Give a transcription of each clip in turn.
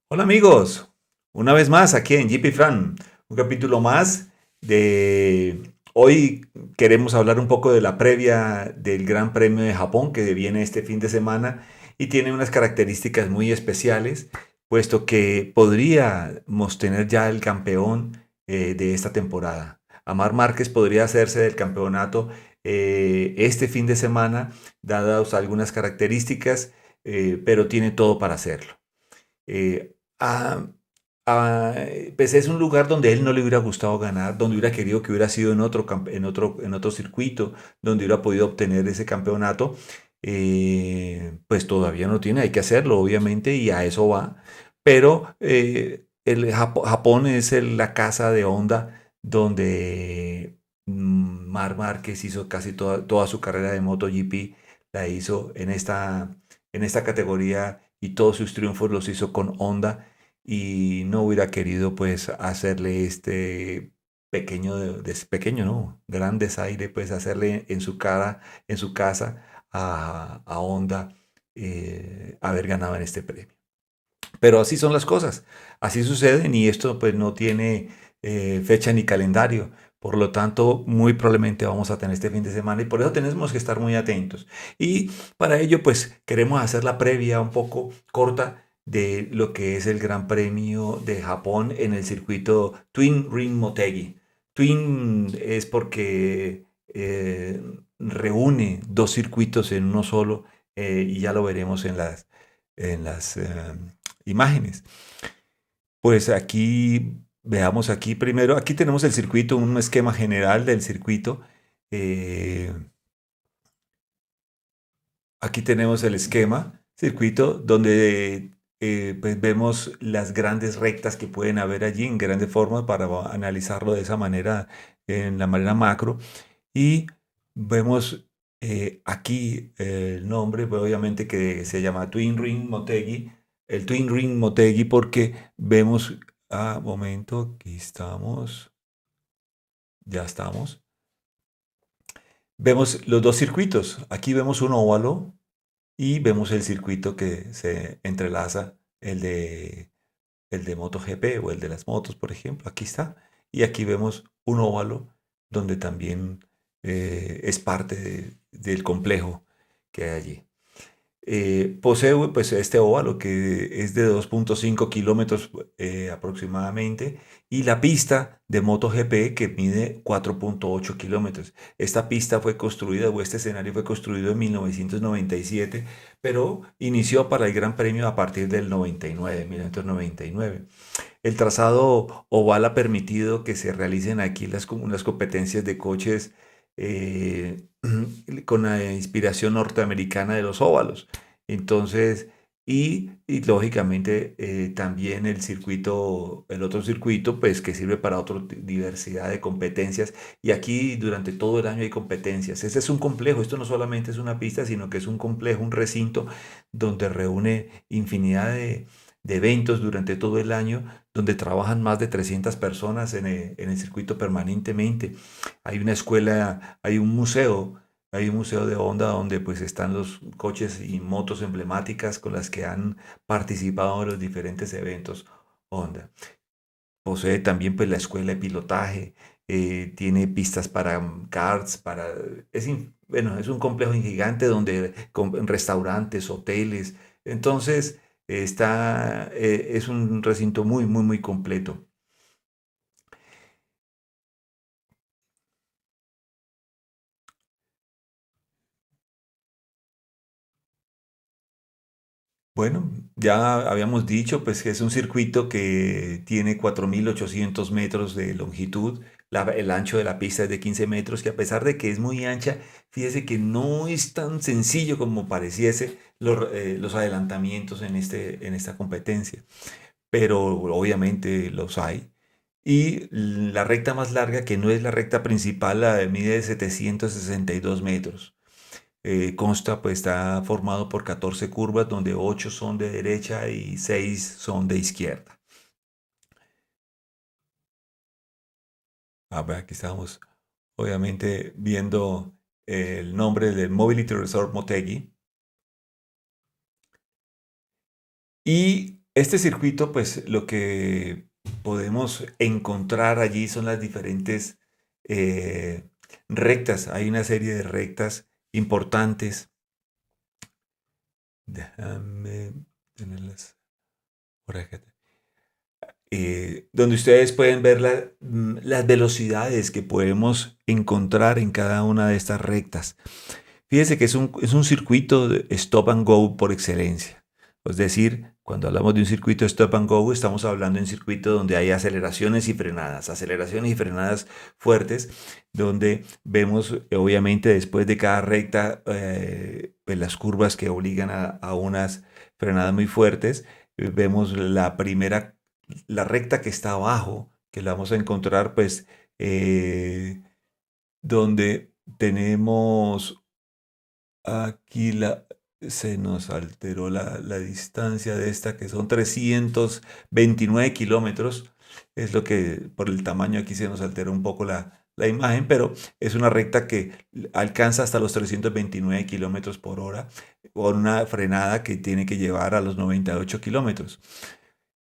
Hola amigos, una vez más aquí en GP Fran, un capítulo más de hoy queremos hablar un poco de la previa del Gran Premio de Japón que viene este fin de semana y tiene unas características muy especiales, puesto que podríamos tener ya el campeón de esta temporada. Amar Márquez podría hacerse del campeonato este fin de semana, dadas algunas características, pero tiene todo para hacerlo. Pues es un lugar donde a él no le hubiera gustado ganar, donde hubiera querido que hubiera sido en otro circuito, donde hubiera podido obtener ese campeonato. Pues todavía no tiene, hay que hacerlo, obviamente, y a eso va. Pero Japón es la casa de Honda donde Marc Márquez hizo casi toda su carrera de MotoGP, la hizo en esta categoría y todos sus triunfos los hizo con Honda y no hubiera querido pues hacerle este pequeño, no, gran desaire, pues hacerle en su casa a Honda haber ganado en este premio. Pero así son las cosas, así suceden y esto pues no tiene fecha ni calendario. Por lo tanto, muy probablemente vamos a tener este fin de semana y por eso tenemos que estar muy atentos. Y para ello, pues queremos hacer la previa un poco corta de lo que es el Gran Premio de Japón en el circuito Twin Ring Motegi. Twin es porque reúne dos circuitos en uno solo y ya lo veremos en las imágenes. Pues aquí, veamos aquí primero, aquí tenemos el circuito, un esquema general del circuito. Eh, Aquí tenemos el esquema, circuito, donde pues vemos las grandes rectas que pueden haber allí en grandes formas para analizarlo de esa manera, en la manera macro. Y vemos aquí el nombre, pues, obviamente que se llama Twin Ring Motegi. El Twin Ring Motegi porque vemos, momento, aquí estamos, ya estamos. Vemos los dos circuitos. Aquí vemos un óvalo y vemos el circuito que se entrelaza, el de MotoGP o el de las motos, por ejemplo. Aquí está. Y aquí vemos un óvalo donde también es parte del complejo que hay allí. Posee pues este óvalo que es de 2,5 kilómetros aproximadamente y la pista de MotoGP que mide 4,8 kilómetros. Esta pista fue construida o este escenario fue construido en 1997, pero inició para el Gran Premio a partir del 99, 1999. El trazado oval ha permitido que se realicen aquí unas competencias de coches eh, con la inspiración norteamericana de los óvalos. Entonces, y lógicamente también el otro circuito, pues que sirve para otra diversidad de competencias. Y aquí durante todo el año hay competencias. Ese es un complejo, esto no solamente es una pista, sino que es un complejo, un recinto donde reúne infinidad de eventos durante todo el año donde trabajan más de 300 personas en el circuito permanentemente. Hay una escuela, hay un museo de Honda donde pues están los coches y motos emblemáticas con las que han participado en los diferentes eventos Honda. Posee también pues la escuela de pilotaje, tiene pistas para karts, bueno, es un complejo gigante donde con restaurantes, hoteles, entonces es un recinto muy, muy, muy completo. Bueno, ya habíamos dicho pues que es un circuito que tiene 4.800 metros de longitud. El ancho de la pista es de 15 metros, que a pesar de que es muy ancha, fíjese que no es tan sencillo como pareciese los adelantamientos en esta competencia, pero obviamente los hay. Y la recta más larga, que no es la recta principal, la mide 762 metros. Consta, pues está formado por 14 curvas, donde 8 son de derecha y 6 son de izquierda. Ver, aquí estamos, obviamente, viendo el nombre del Mobility Resort Motegi. Y Este circuito, pues lo que podemos encontrar allí son las diferentes eh, rectas. Hay una serie de rectas importantes. Déjame tenerlas por acá. Donde ustedes pueden ver las velocidades que podemos encontrar en cada una de estas rectas. Fíjense que es un circuito de stop and go por excelencia. Es decir, cuando hablamos de un circuito de stop and go, estamos hablando de un circuito donde hay aceleraciones y frenadas fuertes, donde vemos, obviamente, después de cada recta, pues las curvas que obligan a unas frenadas muy fuertes. Vemos la recta que está abajo, que la vamos a encontrar, pues, donde tenemos aquí se nos alteró la distancia de esta, que son 329 kilómetros. Es lo que por el tamaño aquí se nos alteró un poco la imagen, pero es una recta que alcanza hasta los 329 kilómetros por hora, con una frenada que tiene que llevar a los 98 kilómetros.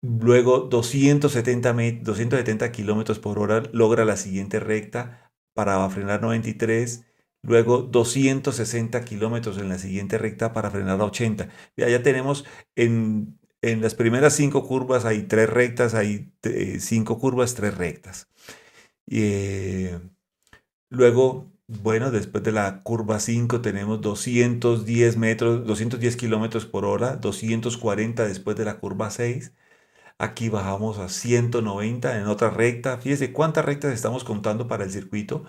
Luego 270 kilómetros por hora logra la siguiente recta para frenar 93. Luego 260 kilómetros en la siguiente recta para frenar a 80. Ya tenemos en las primeras 5 curvas hay 3 rectas, hay 5 curvas, 3 rectas. Luego, bueno, después de la curva 5 tenemos 210 kilómetros por hora, 240 después de la curva 6. Aquí bajamos a 190 en otra recta. Fíjese cuántas rectas estamos contando para el circuito.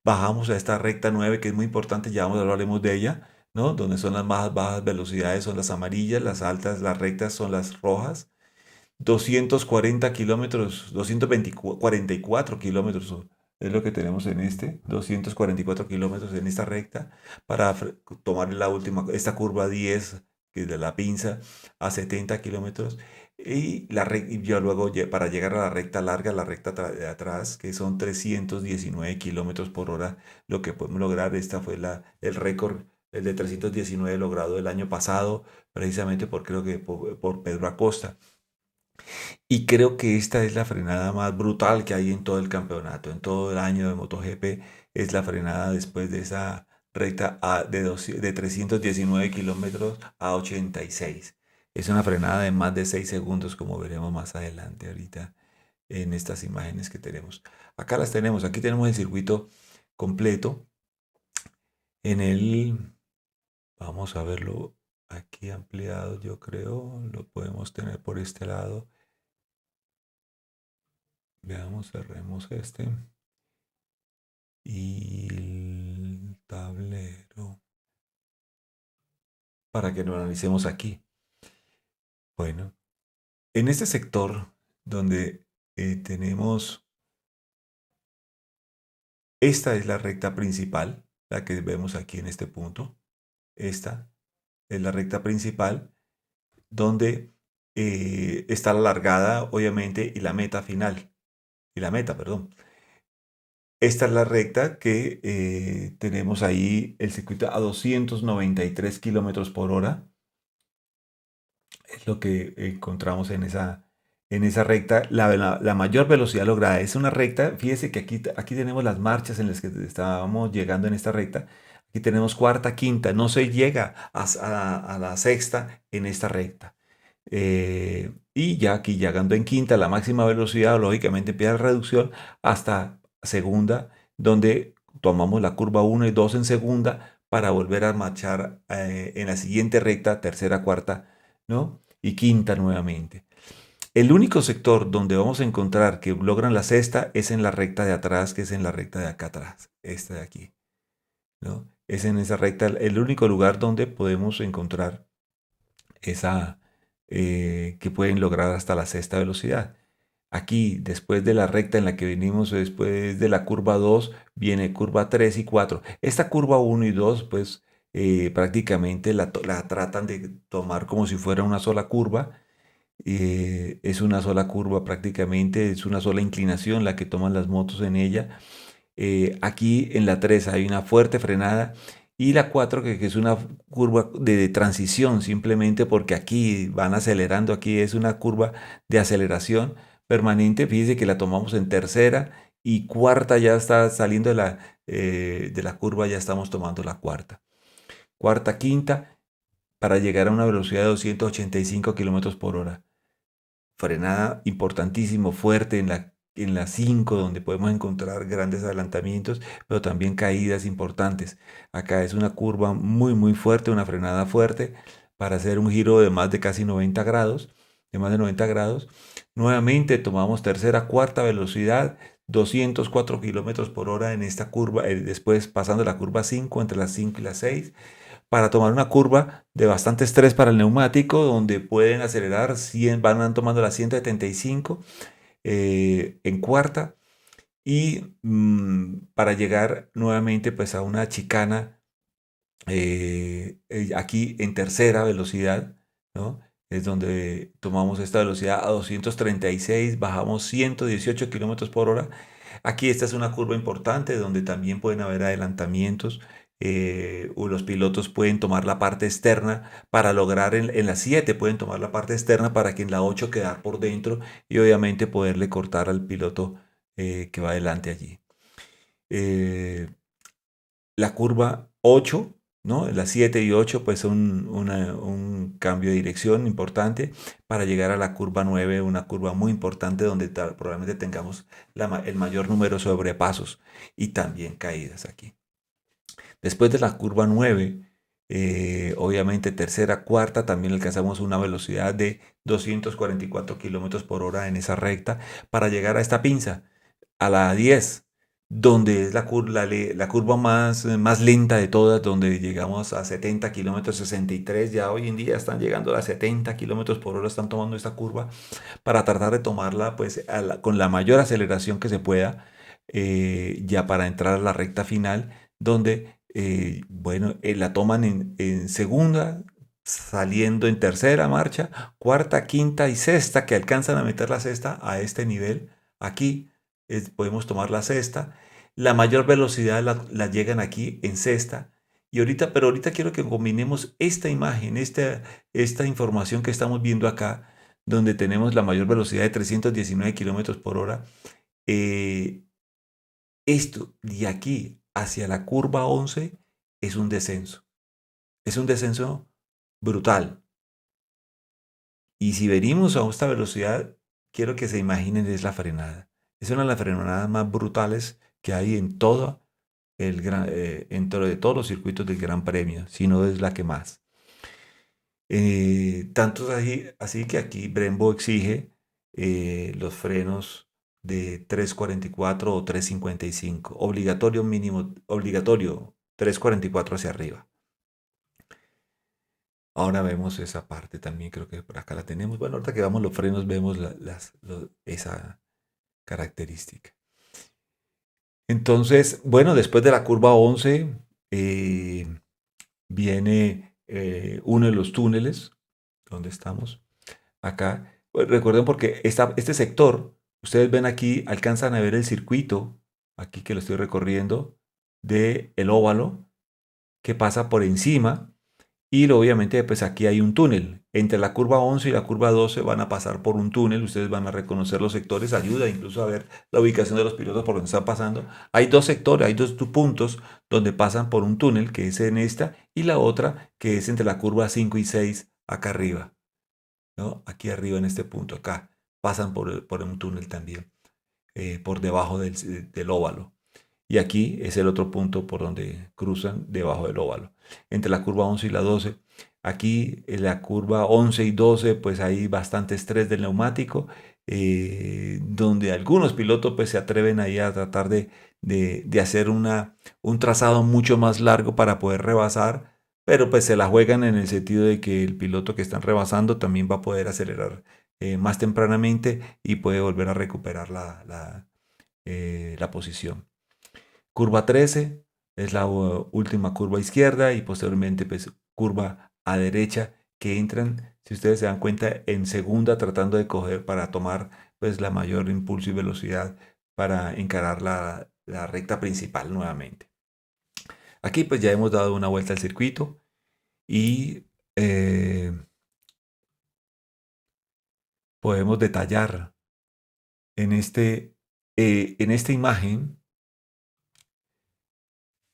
Bajamos a esta recta 9 que es muy importante, ya hablaremos de ella, ¿no? Donde son las más bajas velocidades, son las amarillas, las altas, las rectas son las rojas. 240 kilómetros, 244 kilómetros es lo que tenemos en 244 kilómetros en esta recta para tomar esta curva 10 que es de la pinza a 70 kilómetros. Y ya luego para llegar a la recta larga, la recta de atrás, que son 319 kilómetros por hora, lo que podemos lograr. Esta fue el récord, el de 319 logrado el año pasado, precisamente creo que por Pedro Acosta. Y creo que esta es la frenada más brutal que hay en todo el campeonato, en todo el año de MotoGP. Es la frenada después de esa recta de 319 kilómetros a 86. Es una frenada de más de 6 segundos, como veremos más adelante ahorita en estas imágenes que tenemos. Acá las tenemos, aquí tenemos el circuito completo. Vamos a verlo aquí ampliado, yo creo, lo podemos tener por este lado. Veamos, cerremos este. Y el tablero. Para que lo analicemos aquí. Bueno, en este sector donde tenemos, esta es la recta principal, la que vemos aquí en este punto. Esta es la recta principal donde está la largada, obviamente, y la meta final. Y la meta, perdón. Esta es la recta que tenemos ahí el circuito a 293 kilómetros por hora. Es lo que encontramos en esa recta. La mayor velocidad lograda es una recta. Fíjese que aquí tenemos las marchas en las que estábamos llegando en esta recta. Aquí tenemos cuarta, quinta. No se llega a la sexta en esta recta. Y ya aquí llegando en quinta, la máxima velocidad, lógicamente empieza la reducción hasta segunda, donde tomamos la curva 1 y 2 en segunda para volver a marchar en la siguiente recta, tercera, cuarta, ¿no? Y quinta nuevamente. El único sector donde vamos a encontrar que logran la sexta es en la recta de atrás, que es en la recta de acá atrás, esta de aquí, ¿no? Es en esa recta el único lugar donde podemos encontrar que pueden lograr hasta la sexta velocidad. Aquí, después de la recta en la que venimos, después de la curva 2, viene curva 3 y 4. Esta curva 1 y 2, pues prácticamente la tratan de tomar como si fuera una sola curva. Es una sola curva prácticamente, es una sola inclinación la que toman las motos en ella. Aquí en la 3 hay una fuerte frenada y la 4 que es una curva de transición, simplemente porque aquí van acelerando, aquí es una curva de aceleración permanente. Fíjese que la tomamos en tercera y cuarta ya está saliendo de la curva, ya estamos tomando la cuarta. Cuarta, quinta, para llegar a una velocidad de 285 kilómetros por hora. Frenada importantísimo, fuerte en la 5, donde podemos encontrar grandes adelantamientos, pero también caídas importantes. Acá es una curva muy, muy fuerte, una frenada fuerte para hacer un giro de más de casi 90 grados, de más de 90 grados. Nuevamente tomamos tercera, cuarta velocidad, 204 kilómetros por hora en esta curva, después pasando la curva 5, entre las 5 y las 6 para tomar una curva de bastante estrés para el neumático, donde pueden acelerar 100, van tomando la 175 en cuarta y para llegar nuevamente pues a una chicana aquí en tercera velocidad, ¿no? Es donde tomamos esta velocidad a 236, bajamos 118 kilómetros por hora. Aquí esta es una curva importante donde también pueden haber adelantamientos. O los pilotos pueden tomar la parte externa para lograr en la 7, pueden tomar la parte externa para que en la 8 quedar por dentro y obviamente poderle cortar al piloto que va adelante allí. La curva 8, ¿no? Las 7 y 8 pues son un cambio de dirección importante para llegar a la curva 9, una curva muy importante donde probablemente tengamos el mayor número de sobrepasos y también caídas aquí. Después de la curva 9, obviamente tercera, cuarta, también alcanzamos una velocidad de 244 kilómetros por hora en esa recta para llegar a esta pinza, a la 10, donde es la curva más lenta de todas, donde llegamos a 70 kilómetros, 63, ya hoy en día están llegando a 70 kilómetros por hora, están tomando esta curva para tratar de tomarla pues con la mayor aceleración que se pueda, ya para entrar a la recta final, donde, bueno, la toman en segunda, saliendo en tercera marcha, cuarta, quinta y sexta, que alcanzan a meter la sexta a este nivel. Aquí podemos tomar la sexta. La mayor velocidad la llegan aquí en sexta. Pero ahorita quiero que combinemos esta imagen, esta información que estamos viendo acá, donde tenemos la mayor velocidad de 319 kilómetros por hora. Esto de aquí hacia la curva 11 es un descenso. Es un descenso brutal. Y si venimos a esta velocidad, quiero que se imaginen es la frenada. Es una de las frenadas más brutales que hay en dentro de todos los circuitos del Gran Premio, si no es la que más. Tanto así que aquí Brembo exige los frenos de 344 o 355. Obligatorio mínimo, obligatorio 344 hacia arriba. Ahora vemos esa parte también, creo que por acá la tenemos. Bueno, ahorita que vamos los frenos vemos esa característica. Entonces, bueno, después de la curva 11 viene uno de los túneles donde estamos acá. Pues, recuerden porque este sector, ustedes ven aquí, alcanzan a ver el circuito, aquí que lo estoy recorriendo, del óvalo que pasa por encima. Y obviamente pues aquí hay un túnel. Entre la curva 11 y la curva 12 van a pasar por un túnel. Ustedes van a reconocer los sectores. Ayuda incluso a ver la ubicación de los pilotos por donde están pasando. Hay dos sectores, hay dos puntos donde pasan por un túnel, que es en esta, y la otra que es entre la curva 5 y 6 acá arriba, ¿no? Aquí arriba en este punto, acá. Pasan por un túnel también, por debajo del óvalo. Y aquí es el otro punto por donde cruzan debajo del óvalo. Entre la curva 11 y la 12. Aquí en la curva 11 y 12 pues hay bastante estrés del neumático, donde algunos pilotos pues se atreven ahí a tratar de hacer un trazado mucho más largo para poder rebasar, pero pues se la juegan en el sentido de que el piloto que están rebasando también va a poder acelerar más tempranamente y puede volver a recuperar la posición. Curva 13 es la última curva izquierda y posteriormente pues curva a derecha que entran, si ustedes se dan cuenta, en segunda tratando de coger para tomar pues la mayor impulso y velocidad para encarar la recta principal nuevamente. Aquí pues ya hemos dado una vuelta al circuito y eh, podemos detallar en, en esta imagen.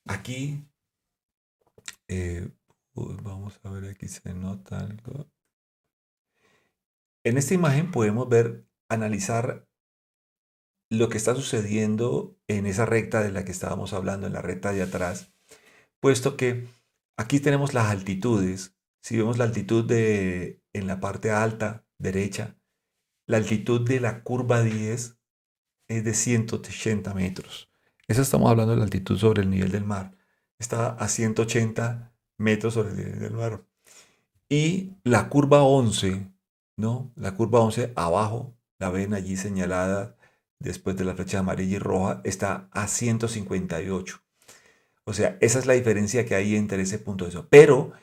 Aquí, eh, vamos a ver, aquí se nota algo. En esta imagen podemos ver, analizar lo que está sucediendo en esa recta de la que estábamos hablando, en la recta de atrás, puesto que aquí tenemos las altitudes. Si vemos la altitud en la parte alta derecha, la altitud de la curva 10 es de 180 metros. Eso estamos hablando de la altitud sobre el nivel del mar. Está a 180 metros sobre el nivel del mar. Y la curva 11, ¿no? La curva 11 abajo, la ven allí señalada después de la flecha amarilla y roja, está a 158. O sea, esa es la diferencia que hay entre ese punto de eso. Pero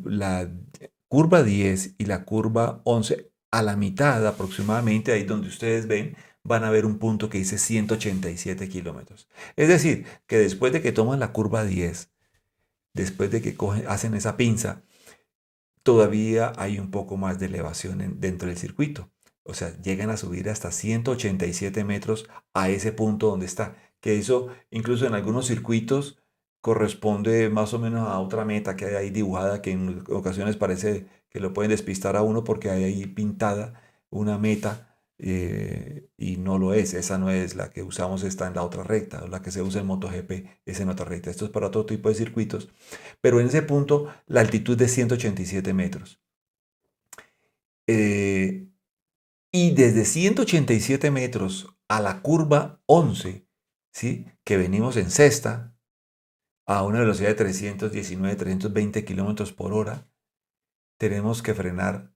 la curva 10 y la curva 11, a la mitad aproximadamente, ahí donde ustedes ven, van a ver un punto que dice 187 kilómetros. Es decir, que después de que toman la curva 10, después de que hacen esa pinza, todavía hay un poco más de elevación dentro del circuito. O sea, llegan a subir hasta 187 metros a ese punto donde está. Que eso, incluso en algunos circuitos, corresponde más o menos a otra meta que hay ahí dibujada, que en ocasiones parece que lo pueden despistar a uno porque hay ahí pintada una meta y no lo es. Esa no es la que usamos, está en la otra recta, o la que se usa en MotoGP es en otra recta. Esto es para otro tipo de circuitos, pero en ese punto la altitud de 187 metros. Eh, y desde 187 metros a la curva 11, ¿sí? Que venimos en sexta, a una velocidad de 319, 320 kilómetros por hora, tenemos que frenar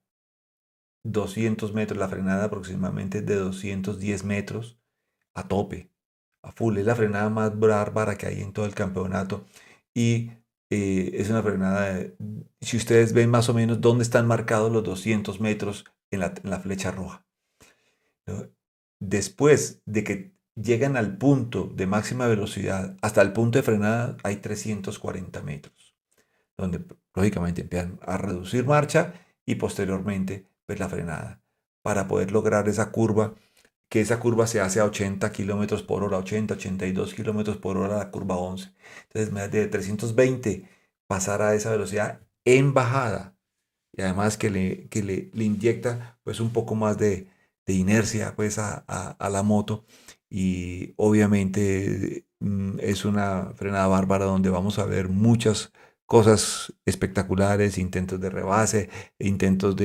200 metros, la frenada aproximadamente de 210 metros a tope, a full. Es la frenada más bárbara que hay en todo el campeonato. Y es una frenada, si ustedes ven más o menos dónde están marcados los 200 metros en la flecha roja, ¿no? Después de que llegan al punto de máxima velocidad, hasta el punto de frenada hay 340 metros, donde lógicamente empiezan a reducir marcha y posteriormente pues la frenada para poder lograr esa curva, que esa curva se hace a 80 kilómetros por hora, 80, 82 kilómetros por hora la curva 11. Entonces, de 320 pasar a esa velocidad en bajada y además le inyecta pues un poco más de inercia pues a la moto y obviamente es una frenada bárbara donde vamos a ver muchas cosas espectaculares, intentos de rebase, intentos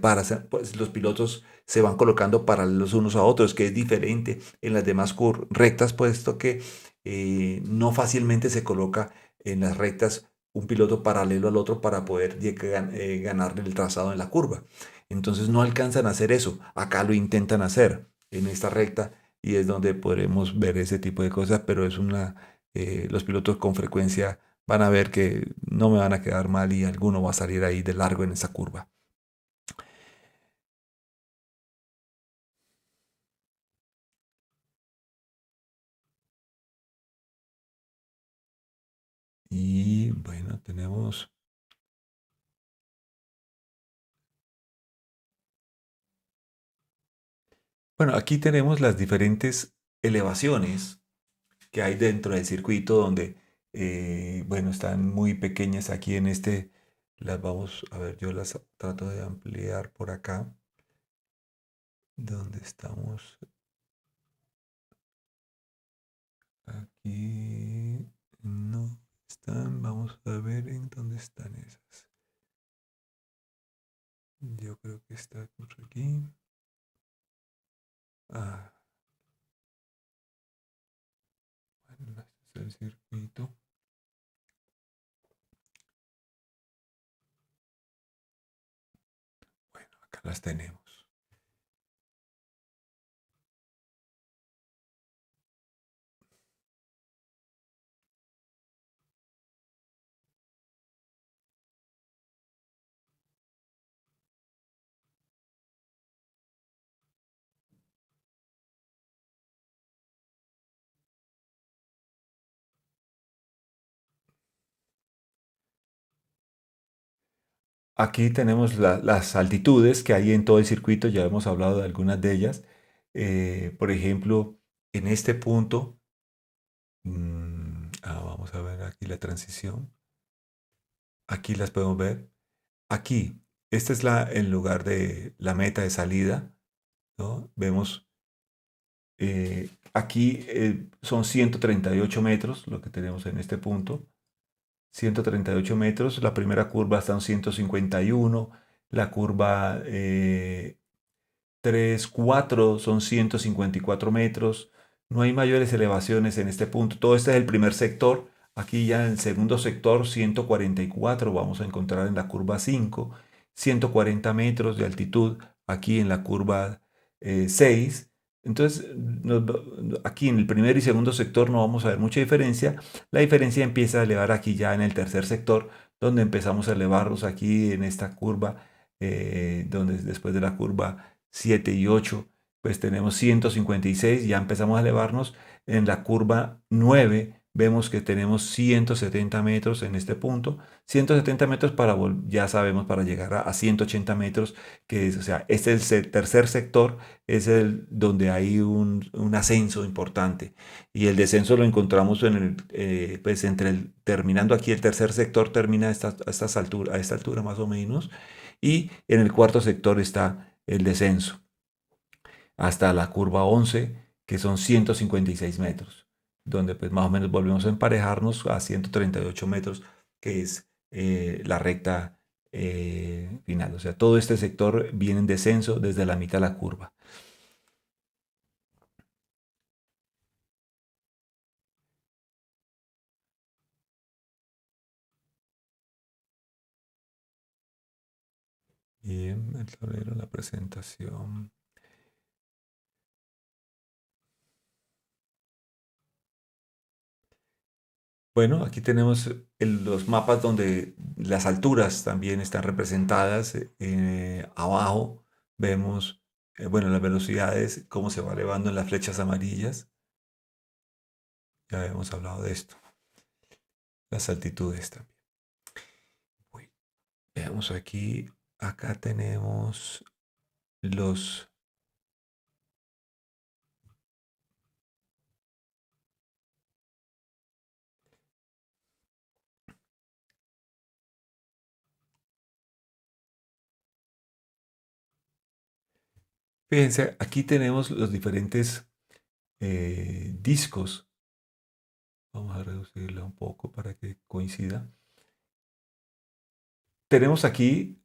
para pues los pilotos se van colocando paralelos unos a otros, que es diferente en las demás rectas, puesto que no fácilmente se coloca en las rectas un piloto paralelo al otro para poder ganarle el trazado en la curva. Entonces no alcanzan a hacer eso. Acá lo intentan hacer en esta recta y es donde podremos ver ese tipo de cosas, pero los pilotos con frecuencia van a ver que no me van a quedar mal y alguno va a salir ahí de largo en esa curva. Y bueno, tenemos... Bueno, aquí tenemos las diferentes elevaciones que hay dentro del circuito donde, bueno, están muy pequeñas aquí en este, las vamos a ver, yo las trato de ampliar por acá, donde estamos, aquí, no están, vamos a ver en dónde están esas. Yo creo que está por aquí. Ah, bueno, este es el circuito. Bueno, acá las tenemos. Aquí tenemos las altitudes que hay en todo el circuito, ya hemos hablado de algunas de ellas. Por ejemplo, en este punto, vamos a ver aquí la transición. Aquí las podemos ver. Aquí, este es el lugar de la meta de salida, ¿no? Vemos aquí son 138 metros lo que tenemos en este punto. 138 metros, la primera curva está en 151, la curva 3, 4 son 154 metros, no hay mayores elevaciones en este punto, todo este es el primer sector, aquí ya en el segundo sector 144 vamos a encontrar en la curva 5, 140 metros de altitud aquí en la curva 6, entonces aquí en el primer y segundo sector no vamos a ver mucha diferencia, la diferencia empieza a elevar aquí ya en el tercer sector, donde empezamos a elevarlos aquí en esta curva, donde después de la curva 7 y 8, pues tenemos 156, ya empezamos a elevarnos. En la curva 9 vemos que tenemos 170 metros en este punto, 170 metros para, ya sabemos, para llegar a 180 metros, que es, o sea, este es el tercer sector, es el donde hay un ascenso importante. Y el descenso lo encontramos en pues terminando aquí el tercer sector, termina a a esta altura más o menos, y en el cuarto sector está el descenso hasta la curva 11, que son 156 metros, donde pues más o menos volvemos a emparejarnos a 138 metros, que es la recta final. O sea, todo este sector viene en descenso desde la mitad de la curva. Bien, el tablero, la presentación. Bueno, aquí tenemos los mapas donde las alturas también están representadas. Abajo vemos, bueno, las velocidades, cómo se va elevando en las flechas amarillas. Ya hemos hablado de esto. Las altitudes también. Uy, veamos aquí. Acá tenemos los... Fíjense, aquí tenemos los diferentes discos. Vamos a reducirla un poco para que coincida. Tenemos aquí,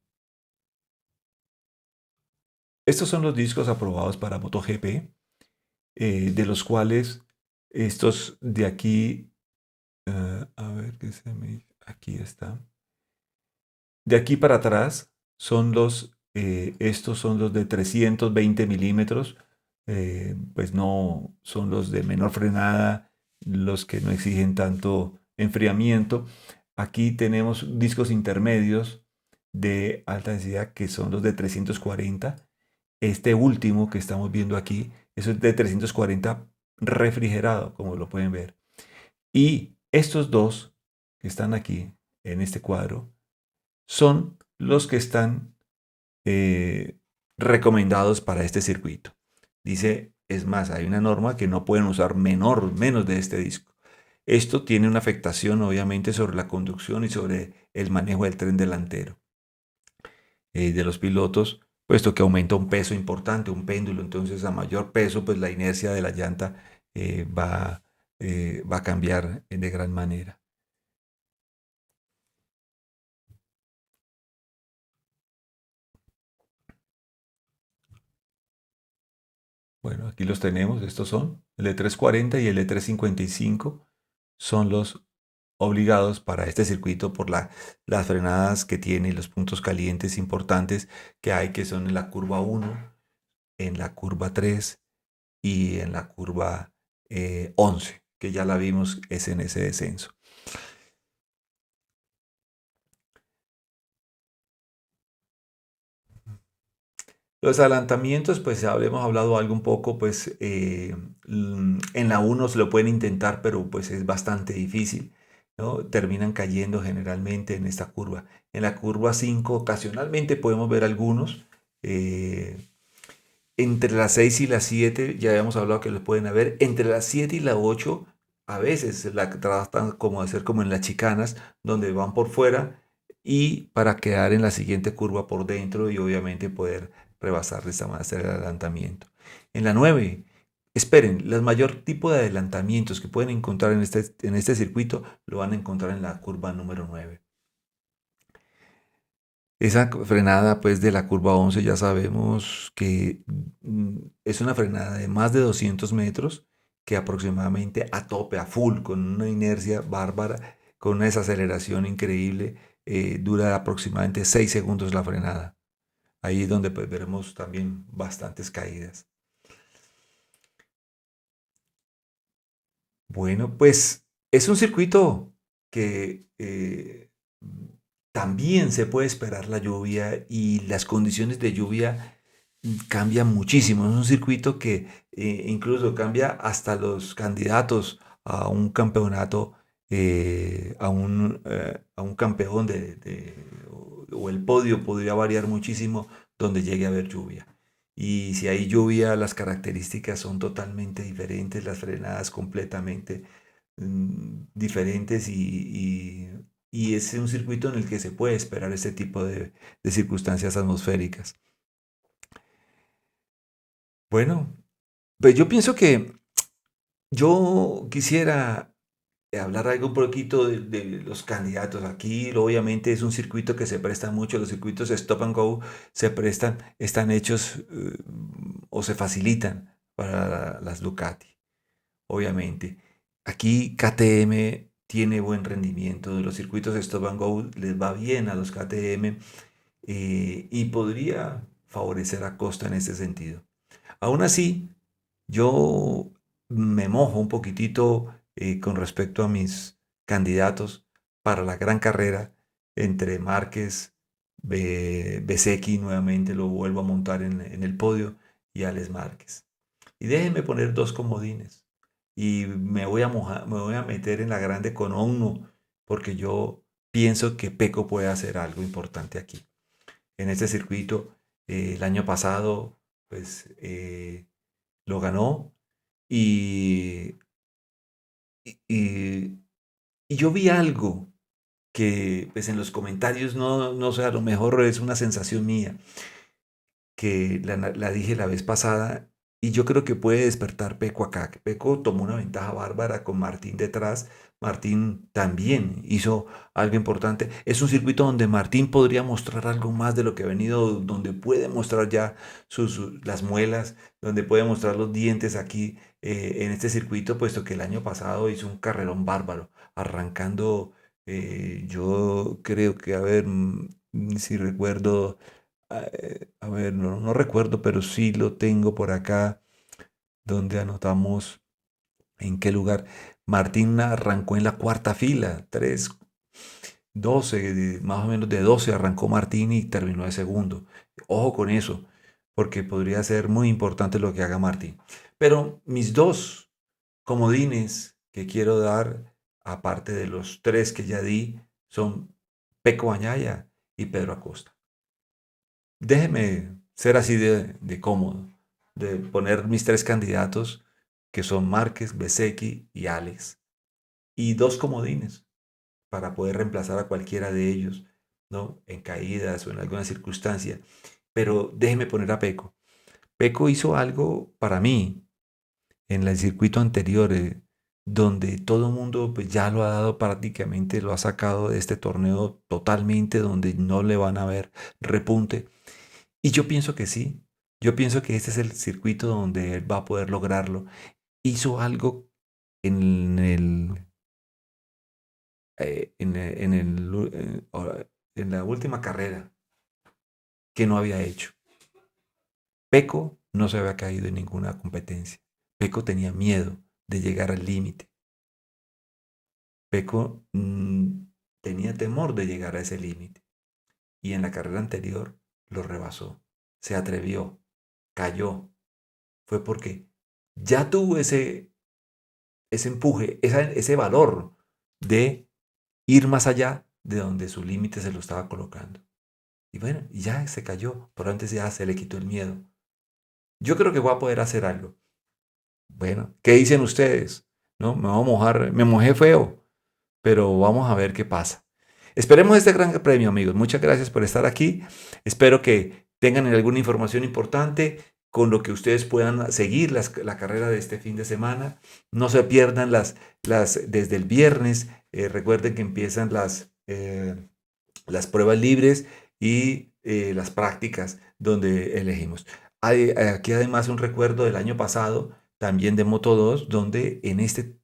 estos son los discos aprobados para MotoGP, de los cuales estos de aquí, a ver qué se me... Aquí está. De aquí para atrás son estos son los de 320 milímetros, pues no son los de menor frenada, los que no exigen tanto enfriamiento. Aquí tenemos discos intermedios de alta densidad que son los de 340. Este último que estamos viendo aquí, eso es de 340 refrigerado, como lo pueden ver. Y estos dos que están aquí en este cuadro son los que están recomendados para este circuito. Dice, es más, hay una norma que no pueden usar menos de este disco. Esto tiene una afectación obviamente sobre la conducción y sobre el manejo del tren delantero de los pilotos, puesto que aumenta un peso importante, un péndulo, entonces a mayor peso, pues la inercia de la llanta va a cambiar de gran manera. Bueno, aquí los tenemos, estos son el E340 y el E355, son los obligados para este circuito por las frenadas que tiene y los puntos calientes importantes que hay, que son en la curva 1, en la curva 3 y en la curva 11, que ya la vimos, es en ese descenso. Los adelantamientos, pues habremos hablado algo un poco, pues en la 1 se lo pueden intentar, pero pues es bastante difícil. ¿no? Terminan cayendo generalmente en esta curva. En la curva 5 ocasionalmente podemos ver algunos. eh, Entre las 6 y las 7 ya habíamos hablado que los pueden haber. Entre las 7 y las 8 a veces la tratan como de hacer como en las chicanas, donde van por fuera y para quedar en la siguiente curva por dentro y obviamente poder rebasar de esta manera, hacer el adelantamiento. En la 9 esperen, el mayor tipo de adelantamientos que pueden encontrar en este circuito lo van a encontrar en la curva número 9. Esa frenada pues de la curva 11 ya sabemos que es una frenada de más de 200 metros que aproximadamente a tope, a full, con una inercia bárbara, con una desaceleración increíble, dura aproximadamente 6 segundos la frenada. Ahí es donde pues veremos también bastantes caídas. Bueno, pues es un circuito que también se puede esperar la lluvia y las condiciones de lluvia cambian muchísimo. Es un circuito que incluso cambia hasta los candidatos a un campeonato, a un campeón o el podio podría variar muchísimo donde llegue a haber lluvia. Y si hay lluvia, las características son totalmente diferentes, las frenadas completamente diferentes y es un circuito en el que se puede esperar este tipo de circunstancias atmosféricas. Bueno, pues yo pienso que yo quisiera hablar algo un poquito de los candidatos. Aquí obviamente es un circuito que se presta mucho, los circuitos stop and go se prestan, están hechos o se facilitan para las Ducati, obviamente. Aquí KTM tiene buen rendimiento, de los circuitos stop and go les va bien a los KTM y podría favorecer a Costa en ese sentido. Aún así, yo me mojo un poquitito con respecto a mis candidatos para la gran carrera entre Márquez, Bezzecchi, nuevamente lo vuelvo a montar en el podio, y Alex Márquez. Y déjenme poner dos comodines. Y me voy a meter en la grande con uno, porque yo pienso que Peco puede hacer algo importante aquí. En este circuito, el año pasado, pues lo ganó y, y, y- y yo vi algo que pues en los comentarios no sé, a lo mejor es una sensación mía, que la dije la vez pasada y yo creo que puede despertar Peco acá. Que Peco tomó una ventaja bárbara con Martín detrás. Martín también hizo algo importante. Es un circuito donde Martín podría mostrar algo más de lo que ha venido, donde puede mostrar ya las muelas, donde puede mostrar los dientes aquí en este circuito, puesto que el año pasado hizo un carrerón bárbaro, arrancando, yo creo que, a ver, si recuerdo, a ver, no recuerdo, pero sí lo tengo por acá, donde anotamos en qué lugar. Martín arrancó en la cuarta fila, 3 12 más o menos de 12 arrancó Martín y terminó de segundo. Ojo con eso, porque podría ser muy importante lo que haga Martín. Pero mis dos comodines que quiero dar, aparte de los tres que ya di, son Peco Bañaya y Pedro Acosta. Déjeme ser así de cómodo, de poner mis tres candidatos, que son Márquez, Bezzecchi y Alex, y dos comodines para poder reemplazar a cualquiera de ellos, ¿no? En caídas o en alguna circunstancia. Pero déjeme poner a Peco. Peco hizo algo para mí en el circuito anterior, donde todo el mundo pues, ya lo ha dado prácticamente, lo ha sacado de este torneo totalmente, donde no le van a ver repunte. Y yo pienso que sí. Yo pienso que este es el circuito donde él va a poder lograrlo. Hizo algo en el, en el, en la última carrera que no había hecho. Peco no se había caído en ninguna competencia. Peco tenía miedo de llegar al límite. Peco tenía temor de llegar a ese límite. Y en la carrera anterior lo rebasó. Se atrevió. Cayó. Fue porque ya tuvo ese empuje, ese valor de ir más allá de donde su límite se lo estaba colocando. Y bueno, y ya se cayó, pero antes ya se le quitó el miedo. Yo creo que voy a poder hacer algo. Bueno, ¿qué dicen ustedes? ¿No? Me voy a mojar, me mojé feo, pero vamos a ver qué pasa. Esperemos este gran premio, amigos. Muchas gracias por estar aquí. Espero que tengan alguna información importante con lo que ustedes puedan seguir la carrera de este fin de semana. No se pierdan desde el viernes. Recuerden que empiezan las pruebas libres y las prácticas donde elegimos. Hay aquí además un recuerdo del año pasado, también de Moto 2, donde en este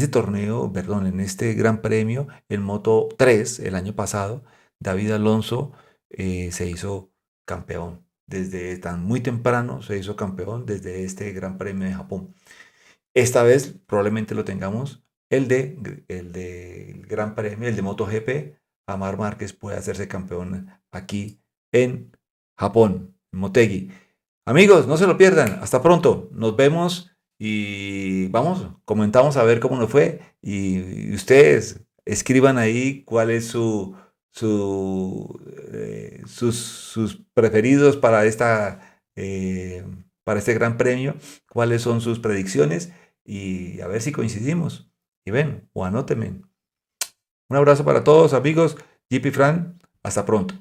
torneo, perdón, en este Gran Premio, en Moto 3, el año pasado, David Alonso se hizo campeón. Desde tan muy temprano se hizo campeón desde este Gran Premio de Japón. Esta vez probablemente lo tengamos el de Gran Premio, el de MotoGP. Amar Márquez puede hacerse campeón aquí en Japón, en Motegi. Amigos, no se lo pierdan. Hasta pronto. Nos vemos y vamos, comentamos a ver cómo nos fue. Y ustedes escriban ahí cuál es sus preferidos para este gran premio, cuáles son sus predicciones y a ver si coincidimos. Y ven, o anótenme. Un abrazo para todos, amigos. JP Fran, hasta pronto.